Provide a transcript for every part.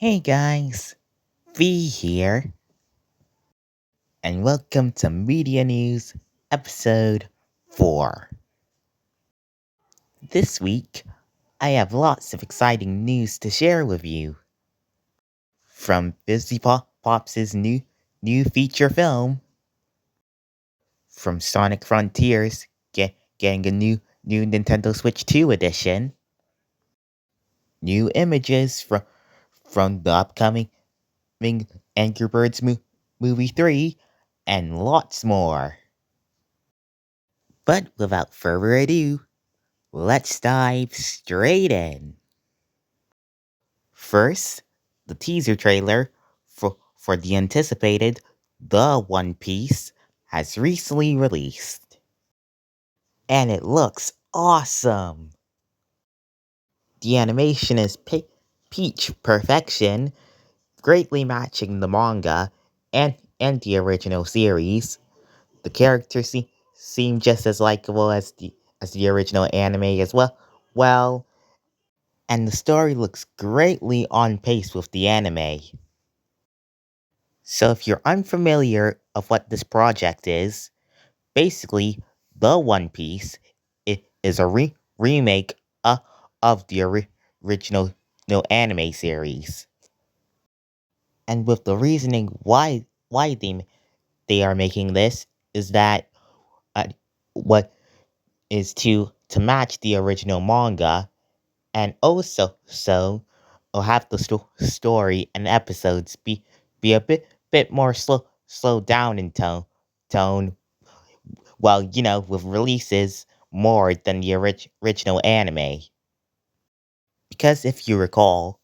Hey guys, V here, and welcome to Media News Episode 4. This week, I have lots of exciting news to share with you. From Busy Pops' new feature film, from Sonic Frontiers getting a new Nintendo Switch 2 edition, new images from the upcoming Angry Birds Movie 3, and lots more. But without further ado, let's dive straight in. First, the teaser trailer for the anticipated The One Piece has recently released. And it looks awesome! The animation is peach perfection, greatly matching the manga and the original series. The characters seem just as likable as the original anime as well. Well, and the story looks greatly on pace with the anime. So if you're unfamiliar of what this project is, basically, The One Piece is a remake of the original anime series. And with the reasoning why they are making this is that uh, what is to match the original manga, and also will have the story and episodes be a bit more slowed down in tone. Well, with releases more than the original anime. Because if you recall,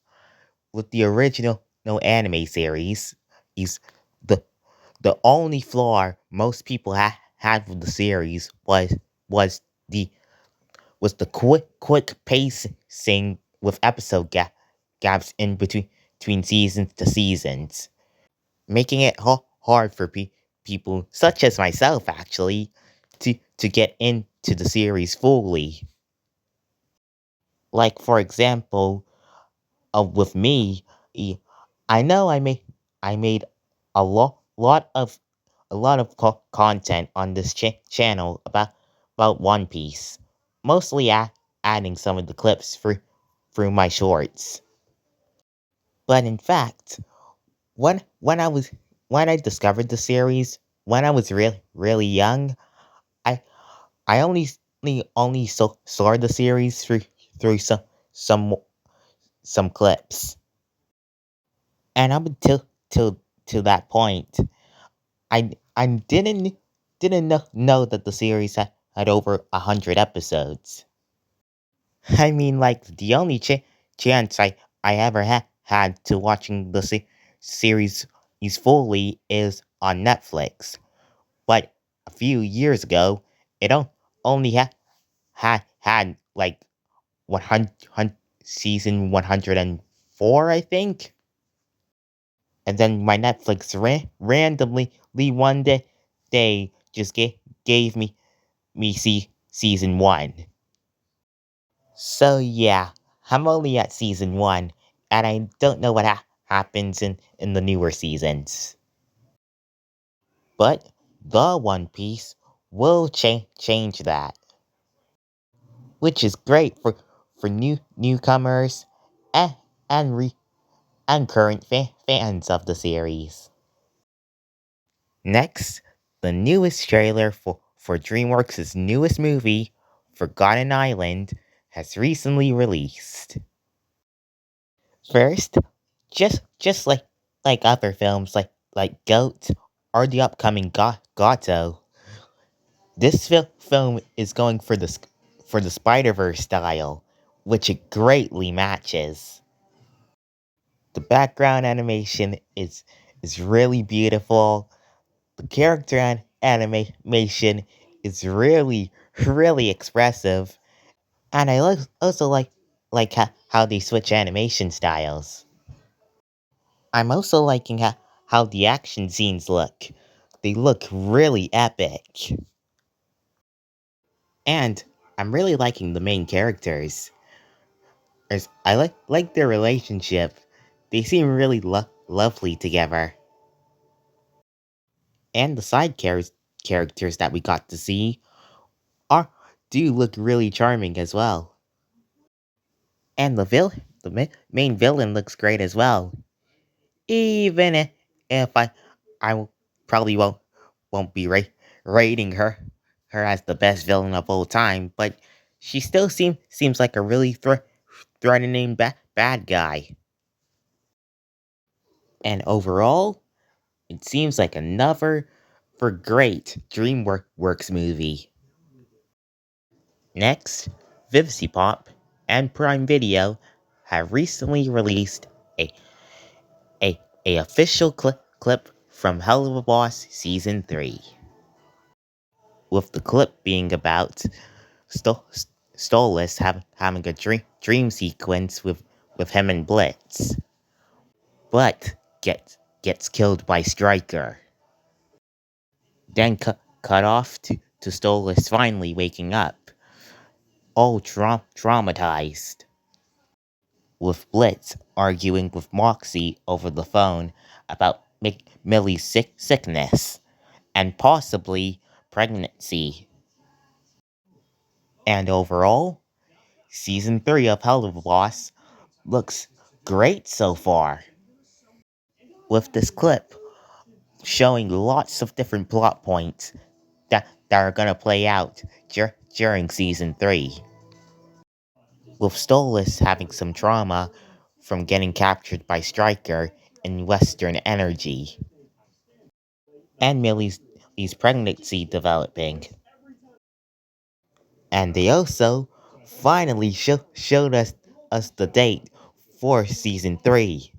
with the original no anime series, is the the only flaw most people had with the series was the was the quick pacing with episode gaps in between seasons to seasons, making it hard for people such as myself actually to get into the series fully. Like for example, with me, e- I know I made a lot of content on this channel about One Piece, mostly adding some of the clips through my shorts. But in fact, when I discovered the series when I was really young, I I only saw the series through some some clips, and up until to that point, I didn't know that the series had over 100 episodes. I mean, like the only chance I ever had to watching the series is fully is on Netflix. But a few years ago, it only had like 100, season 104, I think. And then my Netflix randomly one day just gave me season 1. So yeah, I'm only at season 1, and I don't know what happens in the newer seasons. But the One Piece will change that, which is great for newcomers and and, re, and current fans of the series. Next, the newest trailer for DreamWorks' newest movie, Forgotten Island, has recently released. First, just like other films like Goat or the upcoming Gato, this film is going for the Spider-Verse style, which it greatly matches. The background animation is really beautiful. The character animation is really expressive, and I also like how they switch animation styles. I'm also liking how the action scenes look. They look really epic. And I'm really liking the main characters. I like their relationship. they seem really lovely together. And the characters that we got to see are do look really charming as well. And the main villain looks great as well. Even if probably won't be rating her as the best villain of all time, but she still seems like a really threatening bad guy. And overall, it seems like another for great DreamWorks movie. Next, Pop and Prime Video have recently released a a official clip from Hell of a Boss Season 3, with the clip being about Sto- Stolas having a dream sequence with him and Blitz, but gets killed by Stryker. Then cut off to Stolas finally waking up, all traumatized, with Blitz arguing with Moxie over the phone about Millie's sickness and possibly pregnancy. And overall, Season 3 of Hell of a Boss looks great so far, with this clip showing lots of different plot points that are gonna play out during Season 3, with Stolas having some trauma from getting captured by Stryker in Western Energy, and Millie's pregnancy developing. And they also finally showed us the date for Season 3.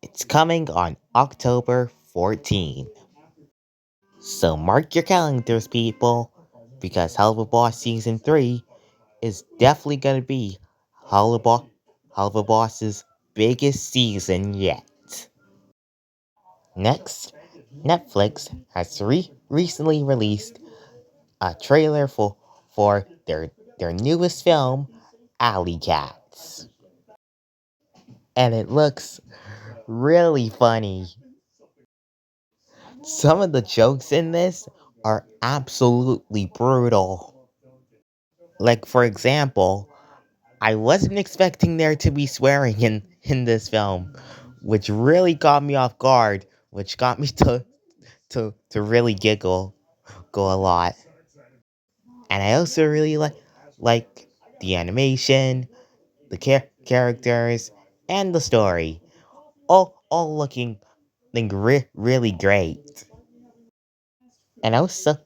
It's coming on October 14th. So mark your calendars, people, because Hell of a Boss Season 3 is definitely going to be Hell of a Boss's biggest season yet. Next, Netflix has recently released a trailer for their newest film, Alley Cats. And it looks really funny. Some of the jokes in this are absolutely brutal. Like, for example, I wasn't expecting there to be swearing in this film, which really got me off guard, which got me to really go a lot. And I also really like the animation, the characters, and the story. All looking like really great. And it also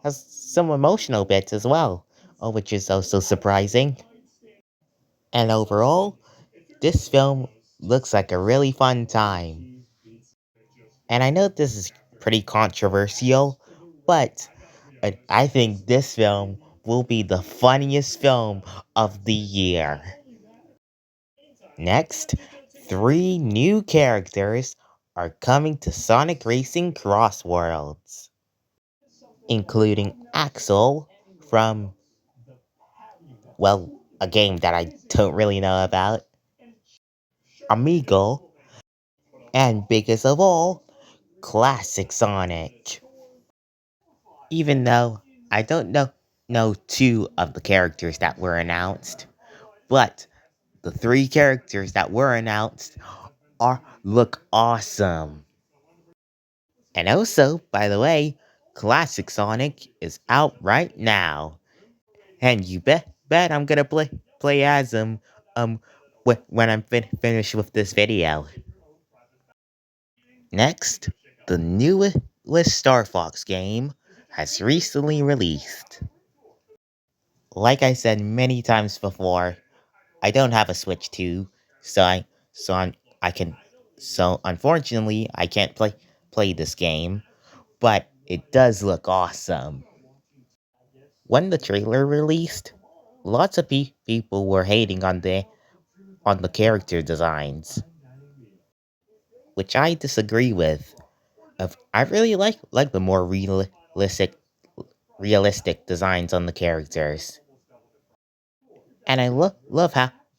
has some emotional bits as well, which is also surprising. And overall, this film looks like a really fun time. And I know this is pretty controversial, but I think this film will be the funniest film of the year. Next, three new characters are coming to Sonic Racing Cross Worlds, including Axel from, well, a game that I don't really know about, Amigo, and biggest of all, Classic Sonic. Even though I don't know two of the characters that were announced, but the three characters that were announced are look awesome. And also, by the way, Classic Sonic is out right now, and you bet I'm gonna play as him when I'm finished with this video. Next, the newest Star Fox game has recently released. Like I said many times before, I don't have a Switch 2, so I can so unfortunately I can't play this game, but it does look awesome. When the trailer released, lots of people were hating on the character designs, which I disagree with. I really like the more realistic designs on the characters. And I love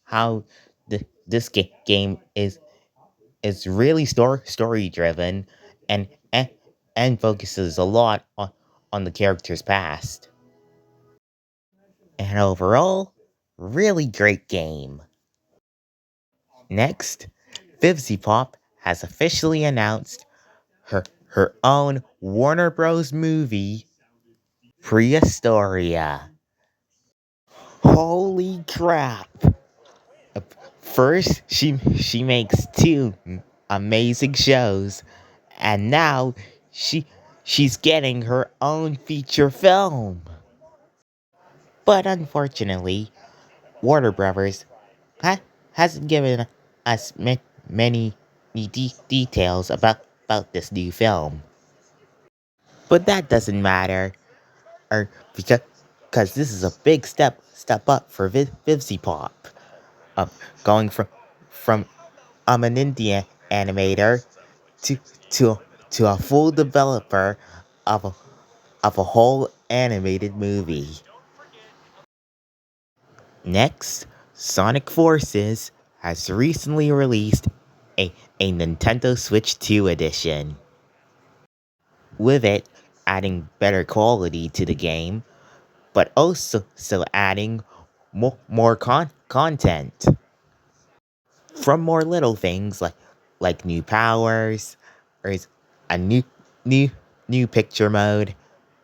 how this game is really story driven and, and and focuses a lot on the character's past. And overall, really great game. Next, Fibsy Pop has officially announced her own Warner Bros. Movie, Prehistoria. Holy crap! First, she makes two amazing shows, and now she's getting her own feature film. But unfortunately, Warner Brothers hasn't given us many details about this new film. But that doesn't matter, or because this is a big step up for Vivzy Pop, um, going from an indie animator to to to a full developer of a whole animated movie. Next, Sonic Forces has recently released a Nintendo Switch 2 edition. With it adding better quality to the game, but also adding more content. From more little things like new powers, or a new new picture mode,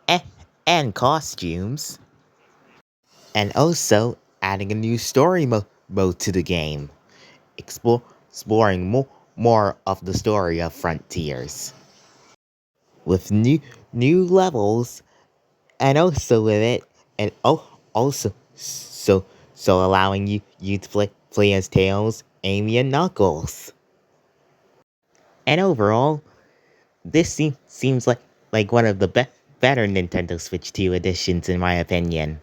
and, and costumes, and also adding a new story mode to the game, exploring more of the story of Frontiers, with new levels, and also with it, and also allowing you to play as Tails, Amy, and Knuckles. And overall, this seems like one of the better Nintendo Switch 2 editions in my opinion.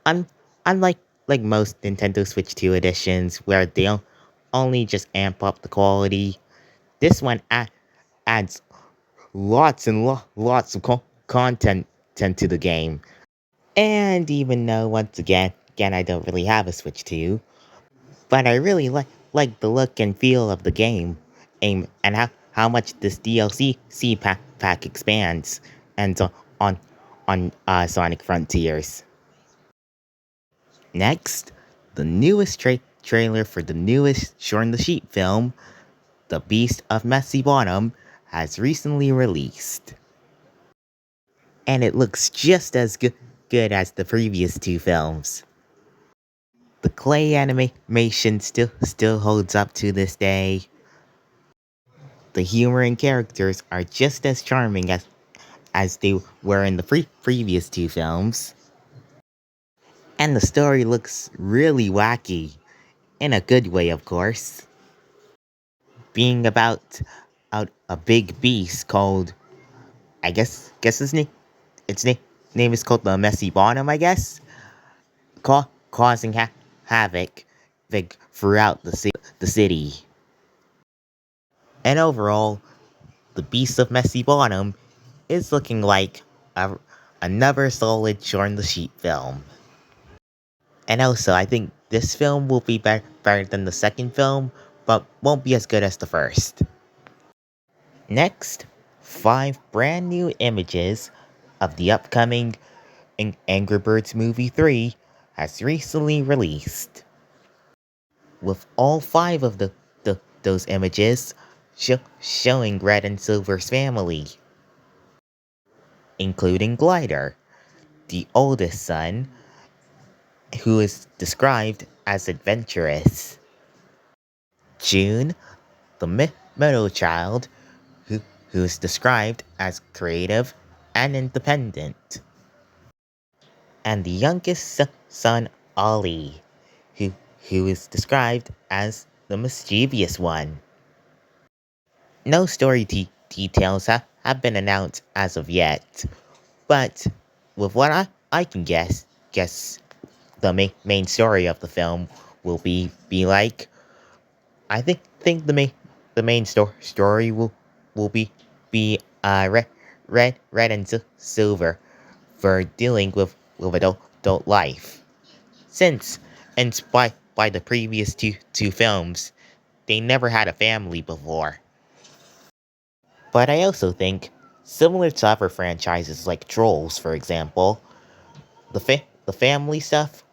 Un- Unlike most Nintendo Switch 2 editions where they only just amp up the quality, this one adds lots and lots of content to the game. And even though once again I don't really have a Switch 2, but I really like the look and feel of the game, and how much this DLC pack expands and on Sonic Frontiers. Next, the newest trailer for the newest Shaun the Sheep film, The Beast of Messy Bottom, has recently released. And it looks just as good as the previous two films. The clay animation still holds up to this day. The humor and characters are just as charming as they were in the previous two films. And the story looks really wacky, in a good way, of course. Being about a big beast called, I guess its name is called the Messy Bottom, I guess, causing havoc throughout the city. And overall, the Beast of Messy Bottom is looking like another solid Shaun the Sheep film. And also, I think this film will be better than the second film, but won't be as good as the first. Next, 5 brand new images of the upcoming Angry Birds Movie 3 has recently released. With all 5 of those images showing Red and Silver's family, including Glider, the oldest son, who is described as adventurous. June, the middle child, who is described as creative and independent. And the youngest son, Ollie, who, who is described as the mischievous one. No story details have been announced as of yet, but with what I can guess the main story of the film will be like. I think the main story will be red and silver for dealing with adult life. Since by the previous two films, they never had a family before. But I also think, similar to other franchises like Trolls, for example, the family stuff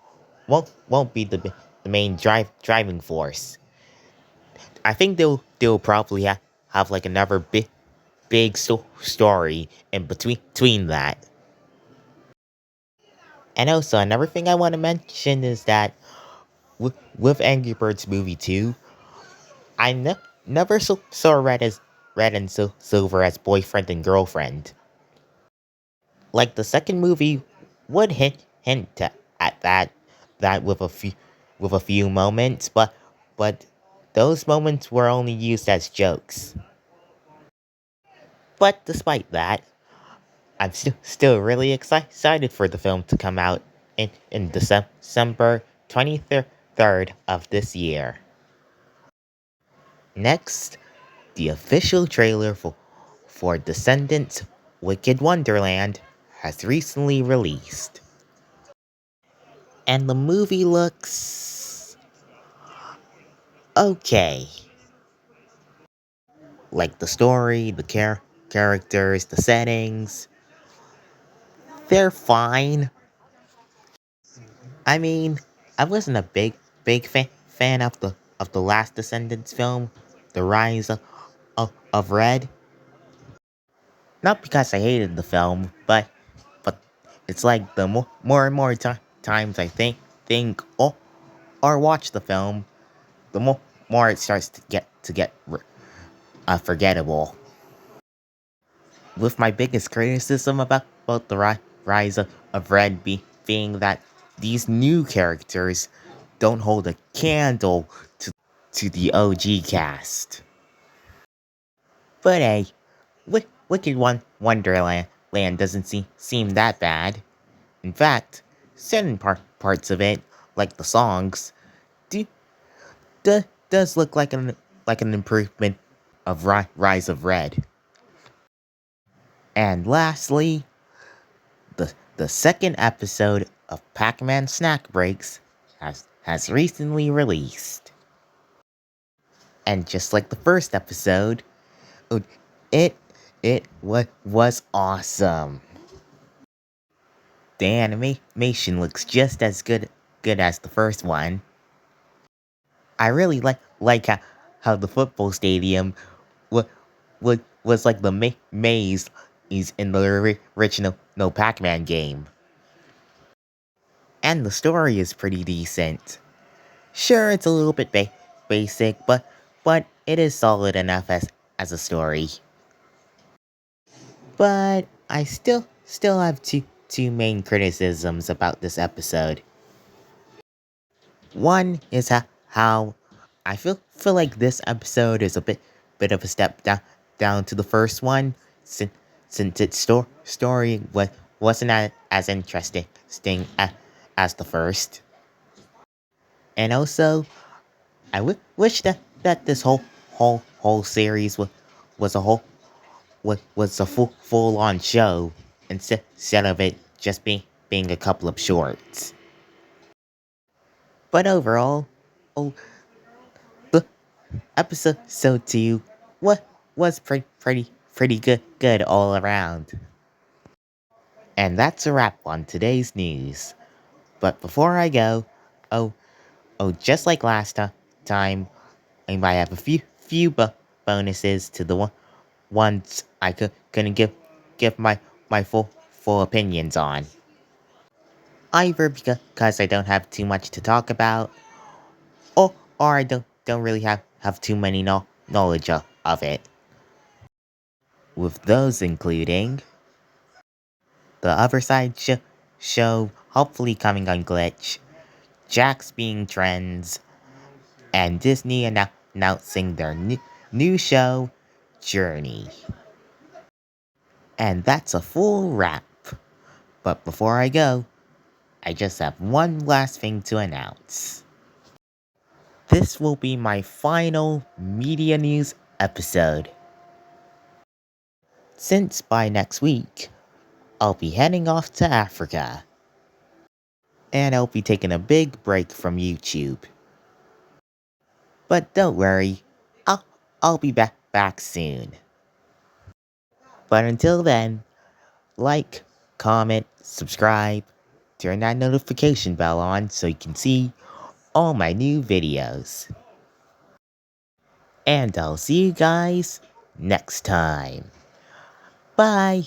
won't be the main driving force. I think they'll probably have like another big story in between that. And also another thing I want to mention is that with Angry Birds movie 2, I never saw Red and Silver as boyfriend and girlfriend. Like the second movie would hint at that with a few moments, but those moments were only used as jokes. But despite that, I'm still really excited for the film to come out in December 23rd of this year. Next, the official trailer for Descendants Wicked Wonderland has recently released. And the movie looks okay. Like the story, the characters, the settings, they're fine. I mean, I wasn't a big fan of the last Descendants film, The Rise of Red. Not because I hated the film, but it's like the more and more times I think or watch the film, the more it starts to get forgettable. With my biggest criticism about the rise of Red being that these new characters don't hold a candle to the OG cast. But hey, Wicked Wonderland doesn't seem that bad. In fact, certain parts of it, like the songs, do, does look like an improvement of Rise of Red. And lastly, the second episode of Pac-Man Snack Breaks has recently released. And just like the first episode, it was awesome. The animation looks just as good as the first one. I really like how the football stadium was like the maze is in the original No Pac-Man game. And the story is pretty decent. Sure, it's a little bit basic, but it is solid enough as a story. But I still have two main criticisms about this episode. One is how I feel like this episode is a bit of a step down to the first one, since its story wasn't as interesting as the first. And also, I wish that this whole series was a was a full on show instead of it just being a couple of shorts. But overall, oh, the episode 2 what was pretty good all around. And that's a wrap on today's news. But before I go, oh just like last time, I might have a few bonuses to the ones I couldn't give my full opinions on. Either because I don't have too much to talk about, or I don't really have too many knowledge of it. With those including the other side show hopefully coming on Glitch, Jax being trends, and Disney announcing their new show, Journey. And that's a full wrap. But before I go, I just have one last thing to announce. This will be my final media news episode. Since by next week, I'll be heading off to Africa. And I'll be taking a big break from YouTube. But don't worry, I'll, I'll be back soon. But until then, like, comment, subscribe, turn that notification bell on so you can see all my new videos. And I'll see you guys next time. Bye!